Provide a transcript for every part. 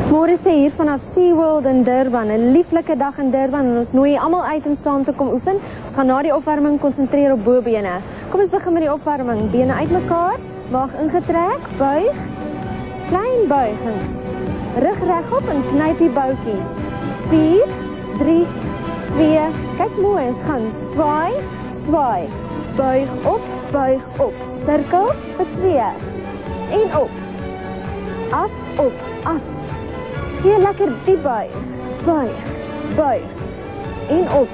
Môre sê hier vanaf SeaWorld in Durban, 'n lieflike dag in Durban en ons nooi almal uit om saam te kom oefen. Ons gaan na die opwarming konsentreer op bobene. Kom ons begin met die opwarming. Bene uitmekaar, maag ingetrek, buig, klein buiging. Rug regop en knyp die boutjie. 4, 3, 2, kyk mooi, ons gaan swaai, swaai. Buig op, sirkel vir 2. En op. Af, op, af. Gee lekker diep buig. Buig, buig. En op.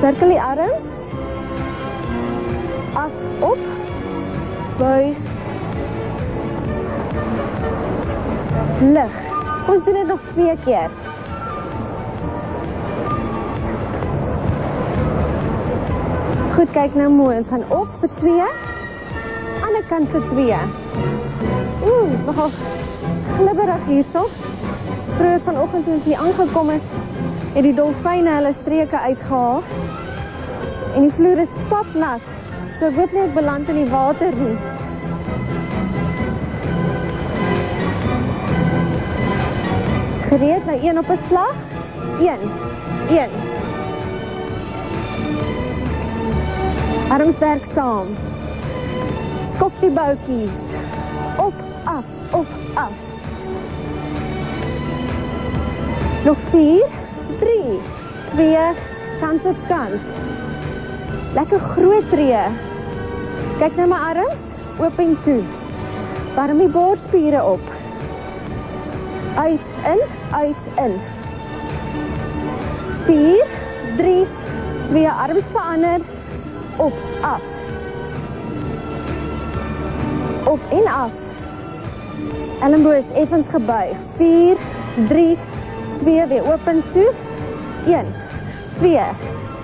Sirkel die arm. Af, op. Buig. Lig. Ons doen dit nog 2 keer. Goed, kyk nou mooi. Ons gaan op vir 2. Ander kant vir 2. Nogal glibberig hierso. Vroeger vanoggend toen ons hier aangekom is, het die dolfyne hulle streke uitgehaal. En die vloer is papnat. So ek hoop nie ek beland in die water nie. Gereed, nou 1 op 'n slag. 1. Arms werk saam. Skop die boutjie. Op, af, op, af. Nog 4, 3, 2, kant op kant. Lekker groot tree. Kyk nou my arms, oop en toe. Warm die borsspiere op. Uit, in. 4, 3, 2, arms verander. Op, af. Op en af. Elmboog is effens gebuig. 4, 3, 2, weer open toe. 1, 2,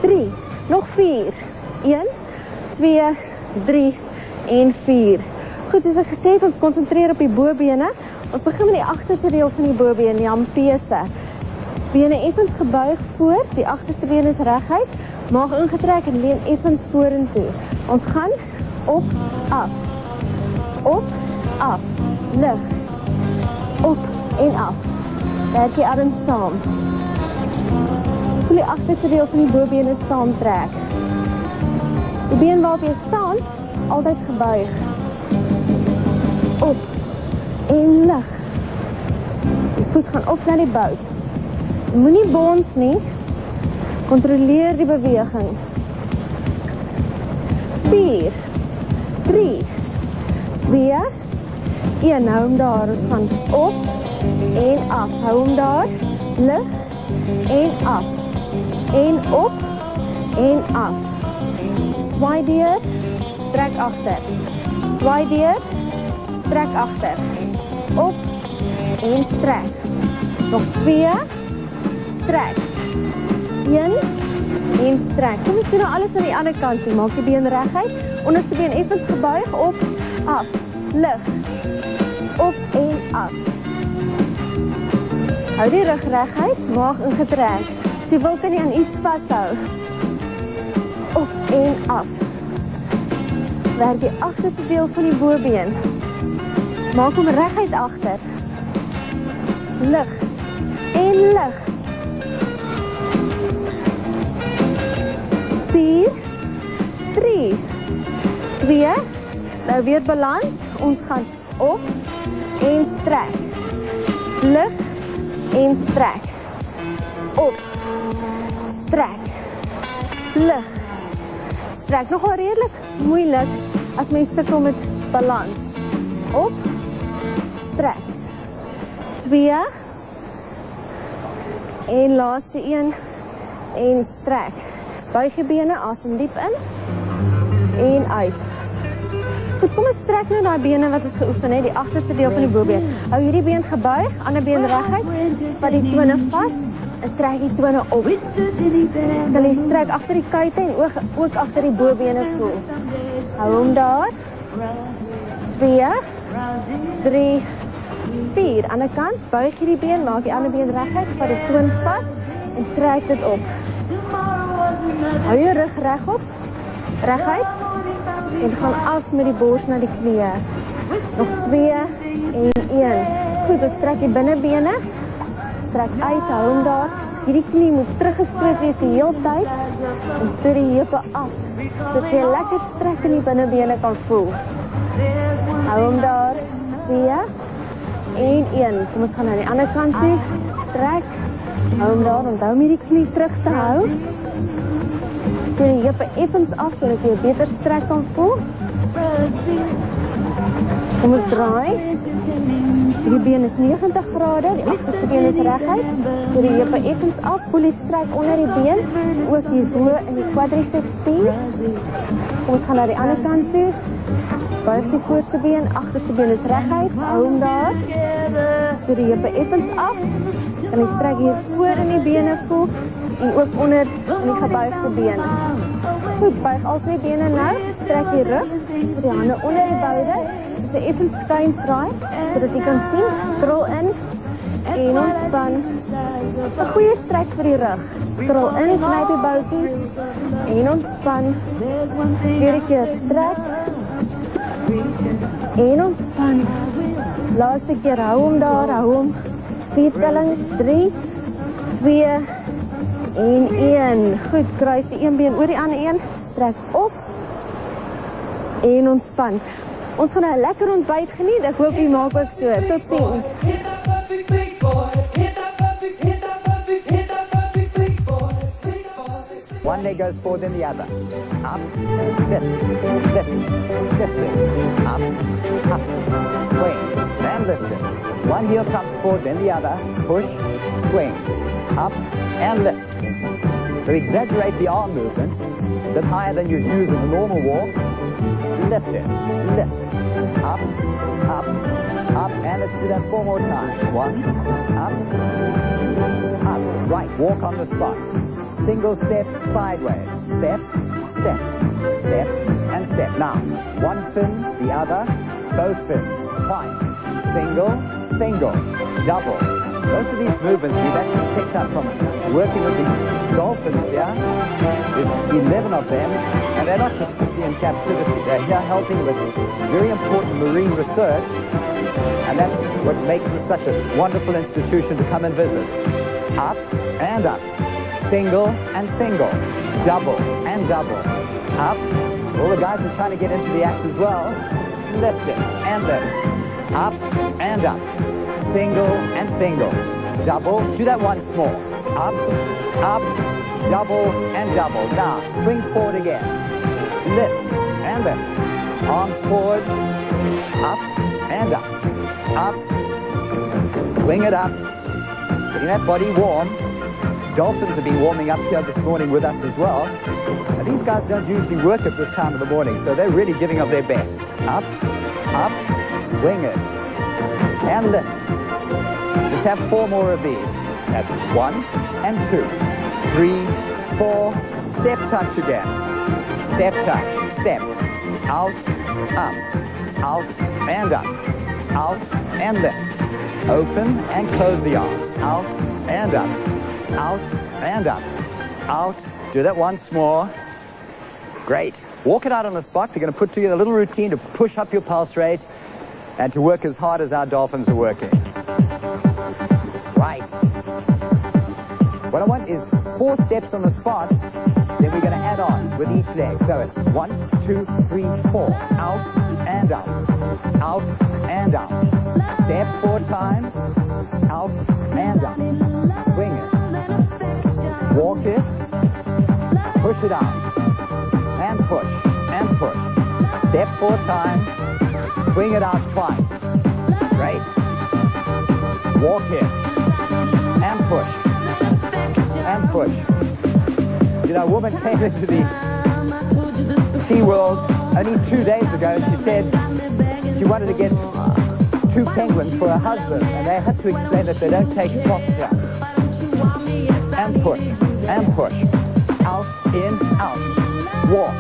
3, nog 4. 1, 2, 3 en 4. Goed, soos ek gesê het, ons konsentreer op die bobene. Ons begin met die agterste deel van die bobeen, die ampese. Bene effens gebuig voor, die agterste been is reguit. Maag ingetrek en leun effens vorentoe. Ons gaan op, af. Op, af. Lig. Op en af. Werk die arms saam. Voel die agterste deel van die bobene saamtrek. Die been waarop jy staan, altyd gebuig. Op en lig. Die voet gaan op na die bout. Moenie bons nie. Controleer die beweging. 4, 3, 2, 1. Hou hom daar. Ons gaan op en af. Hou hom daar. Lig en af. En op en af. Swaai deur, trek agter. Swaai deur, trek agter. Op en trek. Nog 2, trek. 1 en trek. Kom ons doen nou alles aan die ander kant toe. Maak die been reguit. Onderste been effens gebuig. Op, af. Lig. Op en af. Hou die rug reguit. Maag ingetrek. As jy wil kan jy aan iets vashou. Op en af. Werk die agterste deel van die bobeen. Maak hom reguit agter. Lig. En lig. 4, 3, 2, nou weer balans. Ons gaan op en trek. Lig en trek. Op. Trek. Lig. Trek. Nogal redelik moeilik as mens sukkel met balans. Op. Trek. 2. En laaste 1 en trek. Buig je bene, asem diep in en uit. Goed, kom ons trek nou na die bene wat ons geoefen het, die agterste deel van die bobeen. Hou hierdie been gebuig, ander been reguit, vat die tone vast en trek die tone op. Sal jy trek agter die kuite en ook agter die bobene voel. Hou hom daar. 2, 3, 4. Ander kant, buig hierdie been, maak die ander been reguit, vat die toon vast en trek dit op. Hou je rug rechtop, reguit en gaan af met die bors naar die knieën. Nog 2 en 1. Goed, ons trek die binnenbene. Trek uit, hou hom daar. Hierdie knie moet teruggestoot wees die hele tyd. En stoot die heupe af. Sodat jy lekker strek in die binnenbene kan voel. Hou hom daar. 2 en 1. Kom ons gaan na die ander kant toe. Trek. Hou hom daar. Onthou om hierdie knie terug te hou. Stoot die heupe effens af, sodat jy beter strek kan voel. Kom ons draai. Die been is 90 grade, die agterste been is reguit. So die heupe effens af, voel die strek onder die been, ook die bo in die quadriceps spier. Kom ons gaan na die ander kant toe. Buig die voorste been, agterste been is reguit, hou hom daar. So die heupe effens af. En die strek hier voor in die bene voel en ook onder in die gebuigde bene. Goed, buig al twee bene nou, trek die rug, die hande onder die boude. So even skuin draai, sodat jy kan sien, krul in en ontspan. 'n Goeie strek vir die rug. Krul in, knyp die boutjies en ontspan. Weer 'n keer strek en ontspan. Laaste keer, hou hom daar, hou hom. 4 tellings, 3, 2 en 1. Goed, kruis die een been oor die ander een, trek op en ontspan. Ons gaan nou 'n lekker ontbyt geniet. Ek hoop jy maak ook so. Totsiens. One leg goes forward than the other. Up, lift, lift, lift it. Up, up, swing, then lift it. One heel comes forward than the other. Push, swing, up, and lift. So exaggerate the arm movement. A bit higher than you'd use in a normal walk. Lift it, lift. Up, up, up, and let's do that 4 more times. 1, up, up. Right, walk on the spot. Single step sideways. Step, step, step, and step. Now, one fin, the other, both fins. Twice. Single, single, double. Most of these movements we've actually picked up from working with the dolphins here. There's 11 of them, and they're not just sitting in captivity. They're here helping with very important marine research, and that's what makes it such a wonderful institution to come and visit. Up and up. Single and single. Double and double. Up. All the guys are trying to get into the act as well. Lift it and lift. Up and up. Single and single. Double. Do that once more. Up, up, double and double. Now, swing forward again. Lift and lift. Arms forward. Up and up. Up. Swing it up. Getting that body warm. Dolphins have been warming up here this morning with us as well. And these guys don't usually work at this time of the morning, so they're really giving of their best. Up, up, swing it. And lift. Let's have 4 more of these. That's 1 and 2, 3, 4. Step touch again. Step touch. Step. Out, up, out, and up. Out, and lift. Open and close the arms. Out, and up. Out, and up. Out. Do that once more. Great. Walk it out on the spot. We're going to put together a little routine to push up your pulse rate and to work as hard as our dolphins are working. Right. What I want is 4 steps on the spot, then we're going to add on with each leg. So it's 1, 2, 3, 4. Out and up. Out and up. Step 4 times. Out and up. Swing it. Walk it. Push it out. And push. And push. Step 4 times. Swing it out twice. Great. Walk it. And push. And push. You know, a woman came into the SeaWorld only 2 days ago, and she said she wanted to get 2 penguins for her husband, and they had to explain that they don't take shots here. And push. And push. Out, in, out. Walk.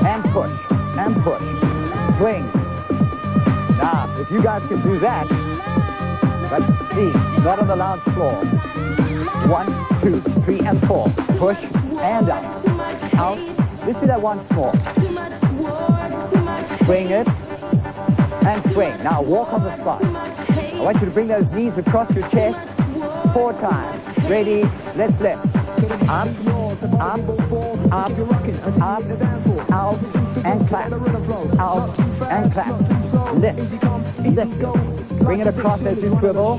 And push. And push. Swing. Now, if you guys can do that, but please, not on the lounge floor. 1, 2, 3, and 4. Push and up. Out. Let's do that once more. Swing it. and swing. Now walk on the spot. I want you to bring those knees across your chest 4 times. Ready? Let's lift. Up, up, up, up, out, and clap. Out, and clap. Lift, lift. Bring it across as you swivel.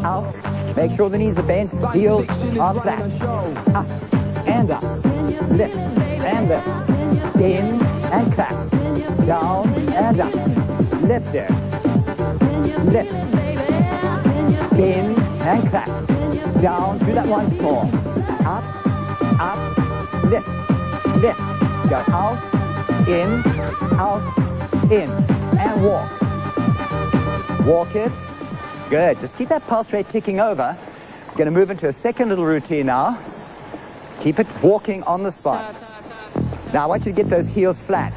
Out. Make sure the knees are bent. Heels are flat. Up, and up. Lift, and lift. In, and clap. Down, and up. Lift it. Lift. In, and clap. Down. Do that once more. Up, up, lift, lift. Go out, in, and walk. Walk it. Good. Just keep that pulse rate ticking over. We're going to move into a second little routine now. Keep it walking on the spot. Now I want you to get those heels flat.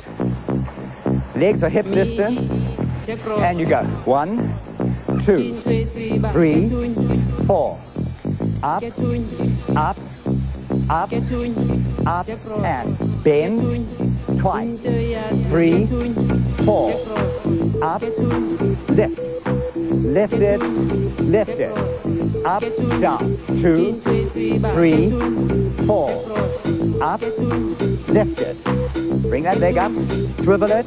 Legs are hip distance. And you go. 1, 2, 3, 4. Up, up, up, up, and bend. Twice. 3, 4. Up, lift. Lift it, lift it. Up, down. 2, 3, 4. Up, lift it. Bring that leg up, swivel it,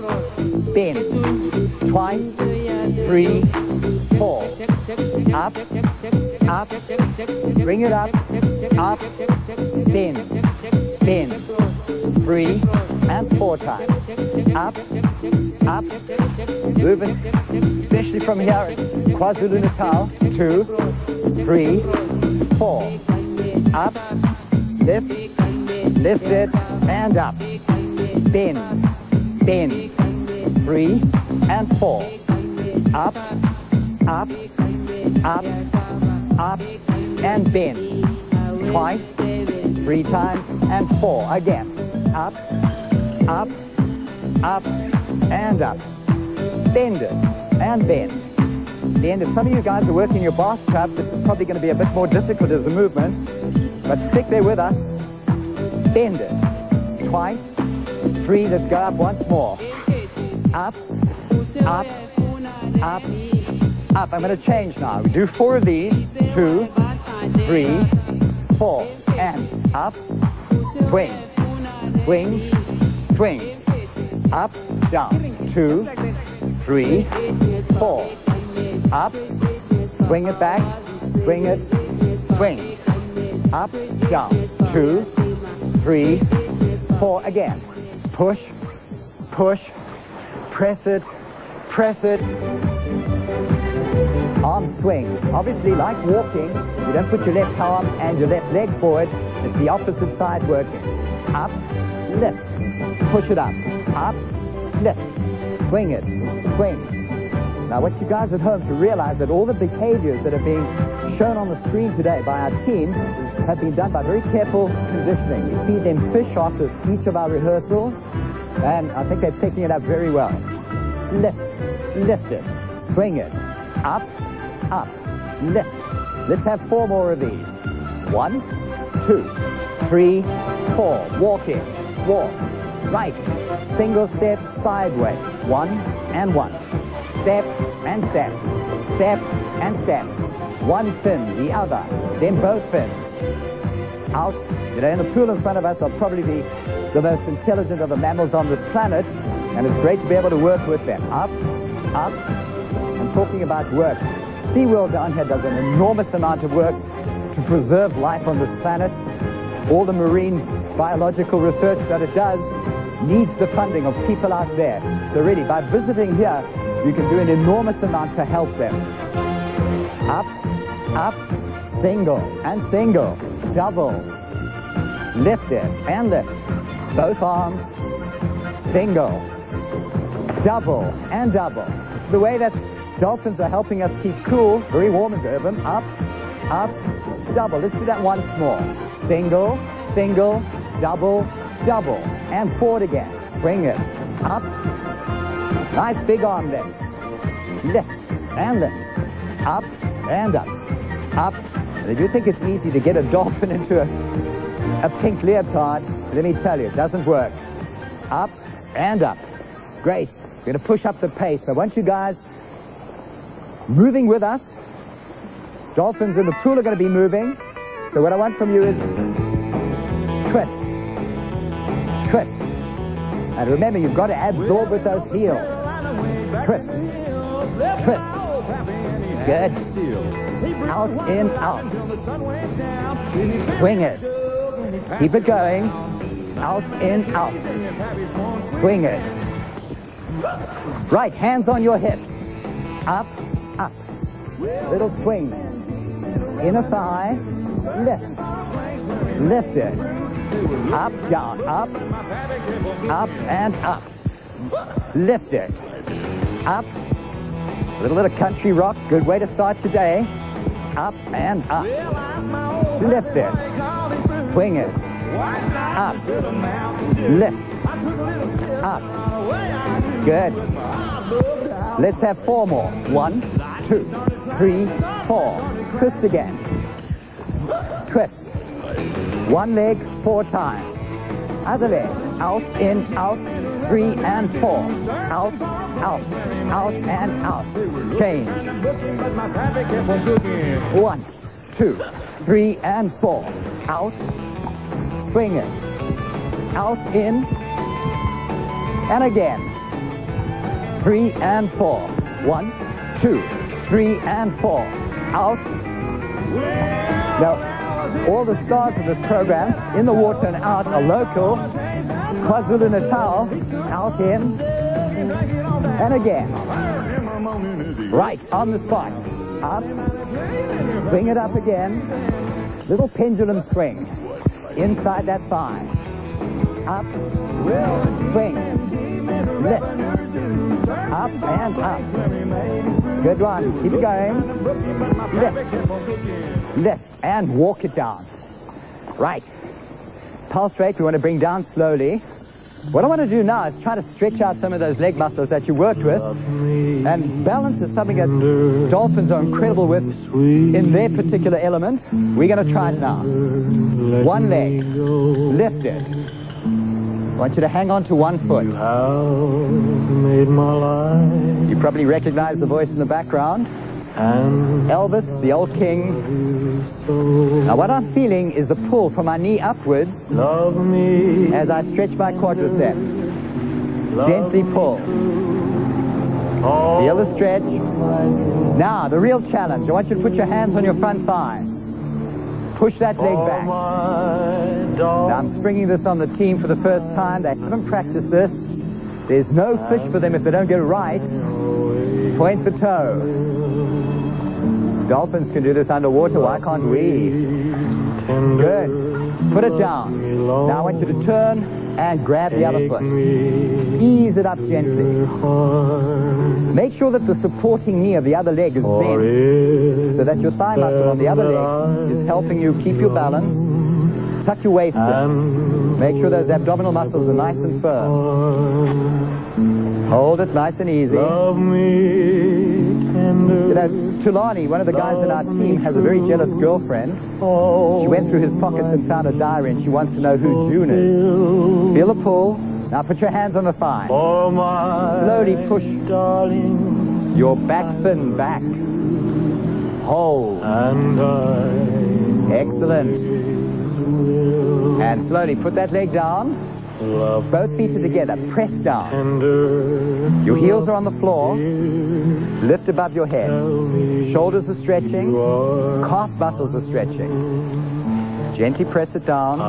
bend. Twice, 3, 4. Up, up, bring it up, bend, bend. 3 and 4 times. Up, up, moving, especially from here at KwaZulu-Natal. 2, 3, 4. Up, lift, lift it, and up. Bend, bend. 3 and 4. Up, up, up, up, and bend. Twice, 3 times, and 4. Again. Up, up, up, and up. Bend it, and bend. Bend. If some of you guys are working your bathtub, this is probably going to be a bit more difficult as a movement, but stick there with us. Bend it. Twice, 3, let's go up once more. Up, up, up, up. I'm going to change now. We do 4 of these. 2, 3, 4. And up, swing, swing, swing. Up, down. 2, 3, 4. Up, swing it back, swing it, swing. Up, down. 2, 3, 4. Again. Push, push, press it, press it. Arm swing. Obviously, like walking, you don't put your left arm and your left leg forward. It's the opposite side working. Up, lift, push it up. Up, lift, swing it, swing. Now, what you guys at home to realize that all the behaviors that are being shown on the screen today by our team have been done by very careful conditioning. We feed them fish after each of our rehearsals, and I think they're picking it up very well. Lift, lift it, swing it, up, up, lift. Let's have 4 more of these. 1, 2, 3, 4. Walk in, walk, right, single step, sideways. 1 and 1. Step and step, step and step. One fin, the other, then both fins. Out. You know, in the pool in front of us are probably the most intelligent of the mammals on this planet, and it's great to be able to work with them. Up, up. I'm talking about work. SeaWorld down here does an enormous amount of work to preserve life on this planet. All the marine biological research that it does needs the funding of people out there. So really, by visiting here, you can do an enormous amount to help them. Up, up, single, and single, double. Lift it, and lift. Both arms, single, double, and double. The way that dolphins are helping us keep cool, very warm in Durban. Up, up, double. Let's do that once more. Single, single, double, double. And forward again. Bring it. Up. Nice big arm lift. Lift and lift. Up and up. Up. And if you think it's easy to get a dolphin into a pink leotard, let me tell you, it doesn't work. Up and up. Great. We're going to push up the pace. I want you guys moving with us. Dolphins in the pool are going to be moving. So what I want from you is twist. Twist. And remember, you've got to absorb with those heels. Twist. Twist. Good. Out, in, out. Swing it. Keep it going. Out, in, out. Swing it. Right, hands on your hips. Up, up. Little swing. Inner thigh. Lift. Lift it. Up, down, up. Up and up. Lift it. Up. A little bit of country rock. Good way to start today. Up and up. Lift it. Swing it. Up. Lift. Up. Good. Let's have 4 more. 1, 2, 3, 4. Twist again. Twist. One leg 4 times. Other leg. Out, in, out. 3 and 4. Out, out, out and out. Change. 1, 2, 3 and 4. Out. Swing it. Out, in. And again. 3 and 4. 1, 2, 3 and 4. Out. Now, all the stars of this program, in the water and out, are local. KwaZulu-Natal, out, in, and again. Right, on the spot. Up. Swing it up again. Little pendulum swing. Inside that thigh. Up. Swing. Lift. Up and up. Good one. Keep it going. Lift. Lift. And walk it down. Right. Pulse rate we want to bring down slowly. What I want to do now is try to stretch out some of those leg muscles that you worked with. And balance is something that dolphins are incredible with in their particular element. We're going to try it now. One leg. Lift it. I want you to hang on to one foot. You probably recognize the voice in the background. Elvis, the old king. Now what I'm feeling is the pull from my knee upwards as I stretch my quadriceps. Gently pull. Feel the stretch. Now the real challenge. I want you to put your hands on your front thigh. Push that leg back. Now I'm springing this on the team for the first time. They haven't practiced this. There's no fish for them if they don't get it right. Point the toe. Dolphins can do this underwater. Why can't we? Good. Put it down. Now I want you to turn and grab the other foot. Ease it up gently. Make sure that the supporting knee of the other leg is bent so that your thigh muscle on the other leg is helping you keep your balance. Tuck your waist in. Make sure those abdominal muscles are nice and firm. Hold it nice and easy. You know, Tulani, one of the guys in our team, has a very jealous girlfriend. She went through his pockets and found a diary, and she wants to know who June is. Feel the pull. Now put your hands on the thigh. Slowly push your back fin back. Hold. Excellent. And slowly put that leg down. Both feet are together. Press down. Your heels are on the floor. Lift above your head. Shoulders are stretching. Calf muscles are stretching. Gently press it down.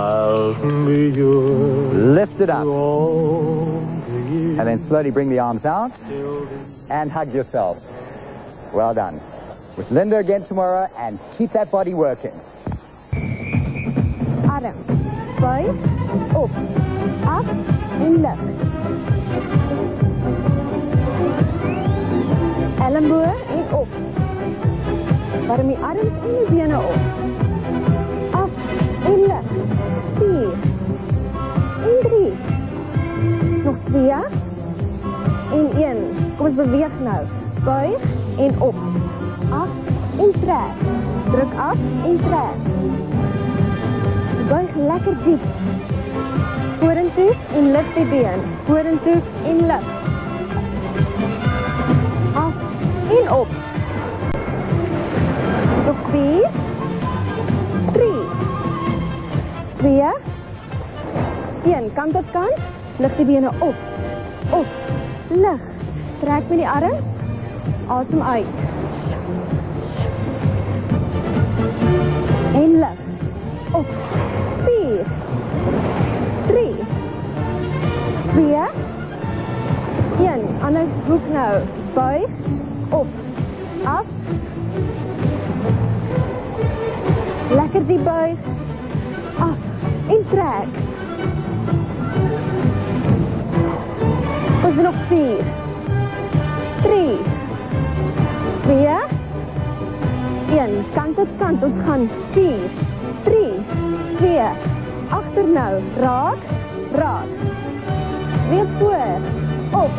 Lift it up. And then slowly bring the arms out. And hug yourself. Well done. With Linda again tomorrow, and keep that body working. Arm. Buig. Op. Af en lift. Elleboog en op. Warm die arms en die bene op. Af en lift. 4 en 3. Nog 2 en 1. Kom ons beweeg nou. Buig en op. Af en trek. Druk af en trek. Buig lekker diep. Vorentoe en lift die been. Vorentoe en lift. En op. Nog 4, 3, 2, 1. Kant tot kant. Lig die bene op. Op. Lig. Trek met die arm. Asem uit. En lig. Op. 4, 3, 2, 1. Ander hoek nou. Buig. Op. Af. Lekker die buig. Af. En trek. Ons nog 4, 3, 2, 1. Kant tot kant. Ons gaan 4, 3, 2. Agter nou. Raak. Raak. Weer voor. Op.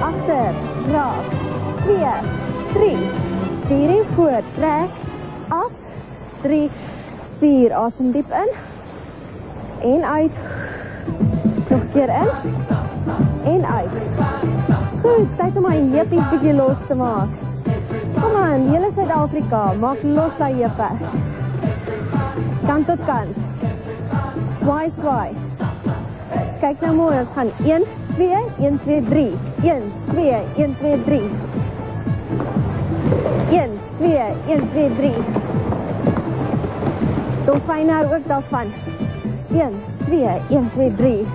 Agter. Raak. 2, 3, 4 en voor. Trek. Af. 3, 4. Asem diep in. En uit. Nog keer in. En uit. Goed, tyd om my heupies bietjie los te maak. Kom aan, hele Suid-Afrika, maak los daai heupe. Kant tot kant. Swaai, swaai. Kyk nou mooi, ons gaan 1, 2, 1, 2, 3. 1, 2, 1, 2, 3. 1, 2, 1, 2, 3. Dolfyn nou ook daarvan. 1, 2, 1, 2, 3.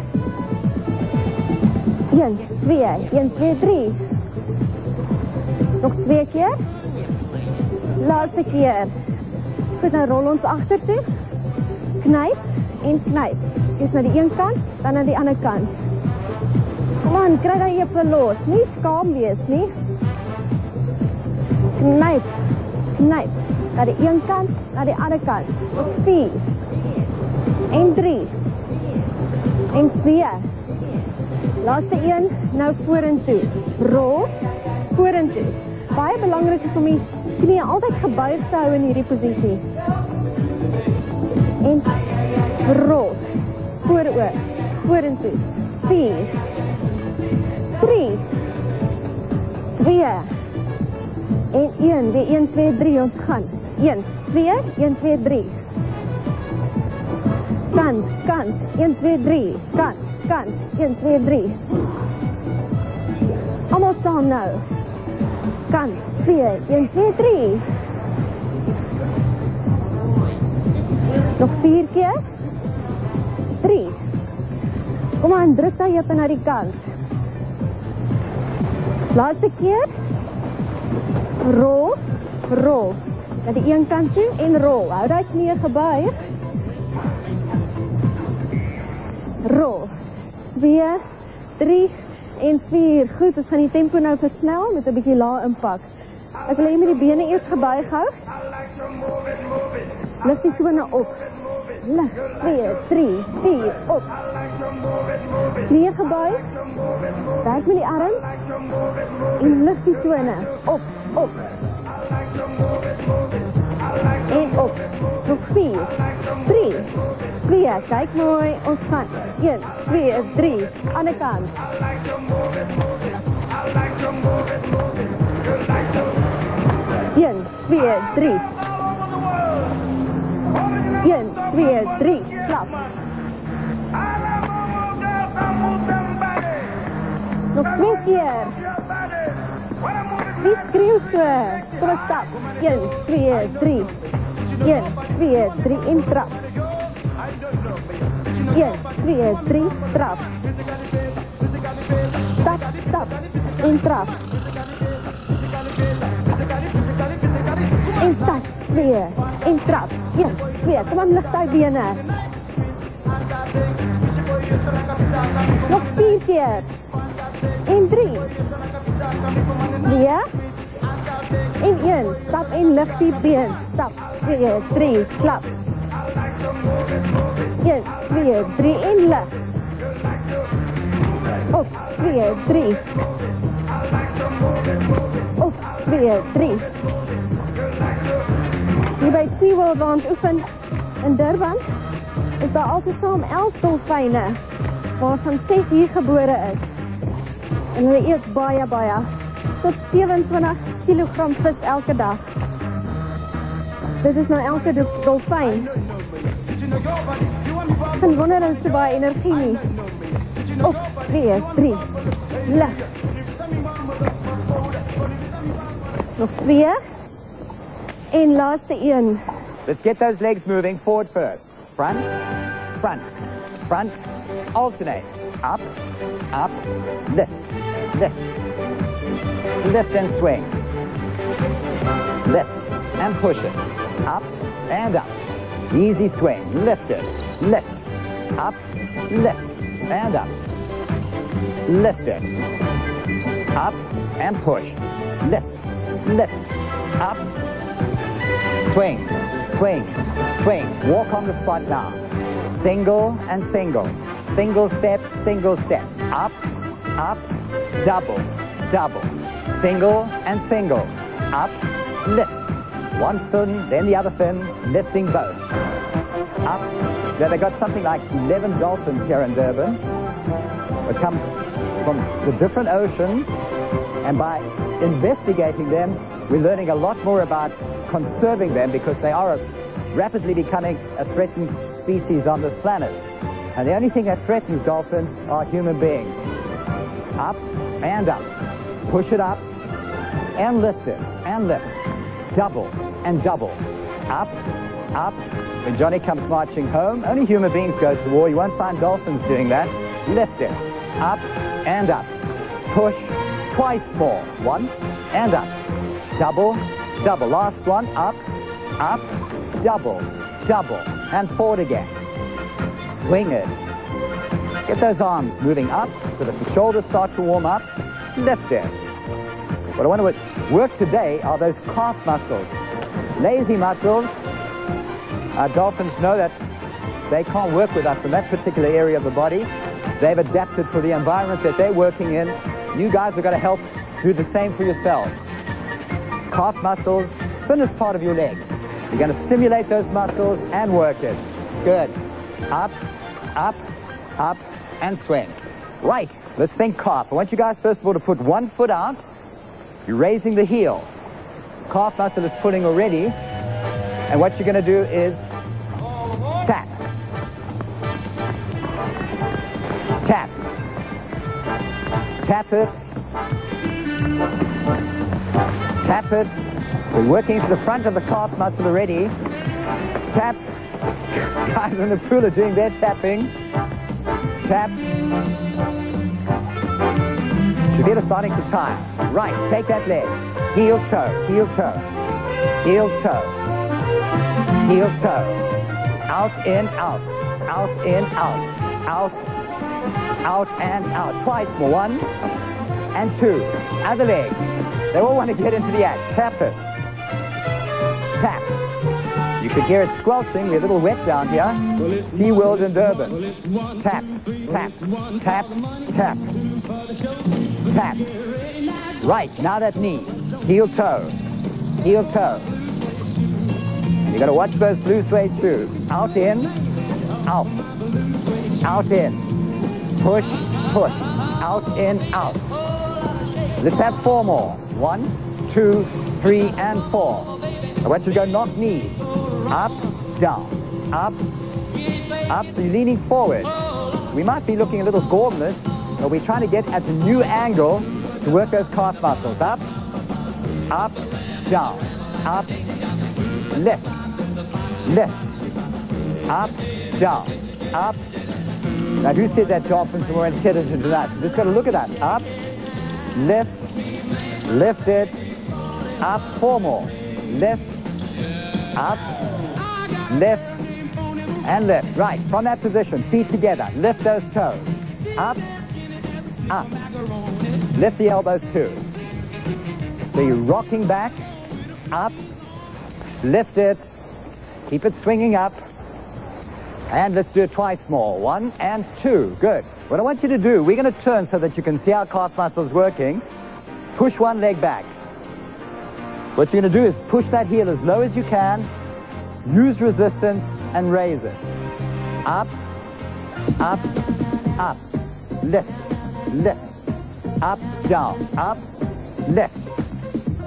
1, 2, 1, 2, 3. Nog 2 keer. Laatste keer. Goed, nou rol ons agter toe. Knyp en knyp. Eers na die een kant, dan na die ander kant. Kom aan, kry daai heupe los. Nie skaam wees nie. Knyp. Knyp. Na die een kant, na die ander kant. Nog 4. En 3. En 2. Laaste een, nou vorentoe. Rol, vorentoe. Baie belangrik is om die knie altyd gebuig te hou in hierdie posisie. En rol, vooroor, vorentoe. 4, 3, 2, en 1. Die 1, 2, 3, ons gaan. 1, 2, 1, 2, 3. Kant, kant, 1, 2, 3. Kant, kant, 1, 2, 3. Allemaal saam nou. Kant, 2, 1, 2, 3. Nog 4 keer. 3. Kom aan, druk daai heupe na die kant. Laaste keer. Rol, rol. Na die een kant toe en rol. Hou daai knie gebuig. Rol. 2, 3 en 4. Goed, ons gaan die tempo nou versnel met 'n bietjie lae impak. Ek wil hê jy moet die bene eers gebuig hou. Lig die sone op. Lig. 2, 3, 4, op. Knie gebuig. Werk met die arm. En lig die sone. Op, op. En op. Nog 4, 3, 2. Kyk mooi. Ons gaan. 1, 2, 3. Ander kant. 1, 2, 3. 1, 2, 3. Klap. Nog 2 keer. Die skreeuw so. Kom ons stap. 1, 2, 3. 1, 2, 3 en trap. 1, 2, 3, trap. Stap, stap en trap. En stap, 2 en trap. 1, 2, kom aan, lig die bene. Nog 4 keer. En 3. 2. En 1. Stap en lig die been. Stap, 2, 3, klap. 1, 2, 3 en lig. Op, 2, 3. Op, 2, 3. Hier by SeaWorld waar ons oefen in Durban is daar altesaam 11 dolfyne waarvan 6 hier gebore is. En hulle eet baie, tot 27 kilogram vis elke dag. Dit is nou elke dolfijn. En wonder hulle so baie energie nie. Op, 2, 3, lig. Nog 2. En laaste een. Let's get those legs moving forward first. Front, front, front, alternate. Up, up, lift, lift. Lift and swing. Lift and push it. Up and up. Easy swing. Lift it. Lift. Up, lift, and up. Lift it. Up and push. Lift, lift, up. Swing, swing, swing. Walk on the spot now. Single and single. Single step, single step. Up, up, double, double. Single and single. Up, lift. One fin, then the other fin, lifting both. Up. Now they've got something like 11 dolphins here in Durban. They come from the different oceans, and by investigating them, we're learning a lot more about conserving them because they are rapidly becoming a threatened species on this planet. And the only thing that threatens dolphins are human beings. Up and up. Push it up and lift it and lift. Double and double. Up, up. When Johnny comes marching home, only human beings go to war. You won't find dolphins doing that. Lift it. Up and up. Push twice more. Once and up. Double, double. Last one. Up, up, double, double. And forward again. Swing it. Get those arms moving up so that the shoulders start to warm up. Lift it. What I want to work today are those calf muscles. Lazy muscles. Dolphins know that they can't work with us in that particular area of the body. They've adapted for the environment that they're working in. You guys are going to help do the same for yourselves. Calf muscles, thinnest part of your leg. You're going to stimulate those muscles and work it. Good. Up, up, up, and swing. Right, let's think calf. I want you guys first of all to put one foot out. You're raising the heel. Calf muscle is pulling already. And what you're going to do is tap. Tap. Tap it. Tap it. We're working to the front of the calf muscle already. Tap. Guys in the pool are doing their tapping. Tap. Your feet are starting to tire. Right, take that leg. Heel, toe, heel, toe. Heel, toe. Heel, toe. Out, in, out. Out, in, out. Out, out, and out. Twice more. 1 and 2. Other leg. They all want to get into the act. Tap it. Tap. You could hear it squelching. We're a little wet down here. SeaWorld in Durban. Tap, tap, tap, tap. Tap. Right, now that knee. Heel, toe. Heel, toe. You got to watch those blue suede shoes. Out, in, out. Out, in. Push, push. Out, in, out. Let's have 4 more. 1, 2, 3, and 4. I want you to go knock knees. Up, down. Up, up. So you're leaning forward. We might be looking a little gormless, but we're trying to get at a new angle to work those calf muscles. Up, up, down. Up, lift, lift. Up, down. Up. Now who said that dolphins are more intelligent than us? You just got to look at that. Up, lift, lift it. Up, 4 more. Lift, up, lift, and lift. Right, from that position, feet together. Lift those toes. Up, up. Lift the elbows too. So you're rocking back, up, lift it, keep it swinging up, and let's do it twice more. 1 and 2. Good. What I want you to do, we're going to turn so that you can see our calf muscles working. Push one leg back. What you're going to do is push that heel as low as you can, use resistance, and raise it. Up, up, up. Lift, lift, up, down, up, lift.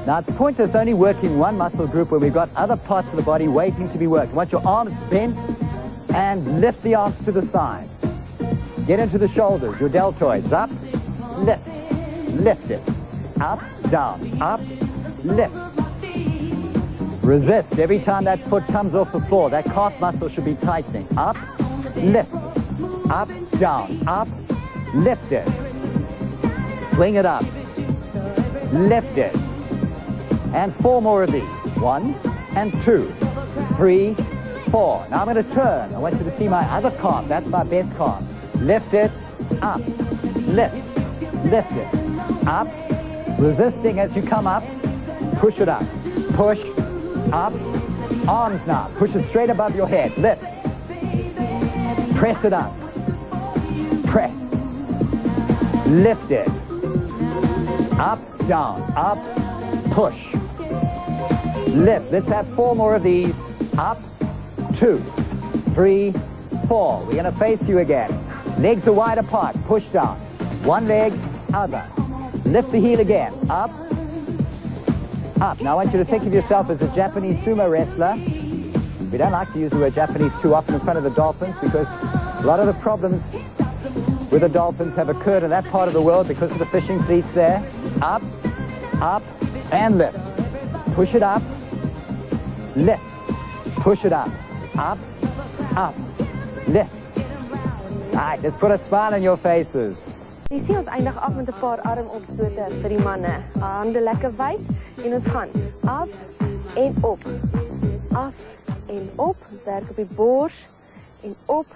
Now it's pointless only working one muscle group when we've got other parts of the body waiting to be worked. You want your arms bent and lift the arms to the side. Get into the shoulders, your deltoids, up, lift, lift it, up, down, up, lift. Resist every time that foot comes off the floor. That calf muscle should be tightening. Up, lift, up, down, up, lift it. Swing it up, lift it. And 4 more of these. 1 and 2, 3, 4. Now I'm going to turn. I want you to see my other calf. That's my best calf. Lift it, up, lift, lift it, up. Resisting as you come up. Push it up, push, up. Arms now. Push it straight above your head. Lift. Press it up. Press. Lift it. Up, down, up, push. Lift. Let's have 4 more of these. Up, 2, 3, 4. We're going to face you again. Legs are wide apart. Push down. One leg, other. Lift the heel again. Up, up. Now I want you to think of yourself as a Japanese sumo wrestler. We don't like to use the word Japanese too often in front of the dolphins because a lot of the problems with the dolphins have occurred in that part of the world because of the fishing fleets there. Up, up, and lift. Push it up, lift. Push it up, up, lift. All right, let's put a smile on your faces. Jy sien ons eindig af met 'n paar armopstote vir die manne. Hande lekker wyd en ons gaan af en op. Af en op, werk op die bors en op.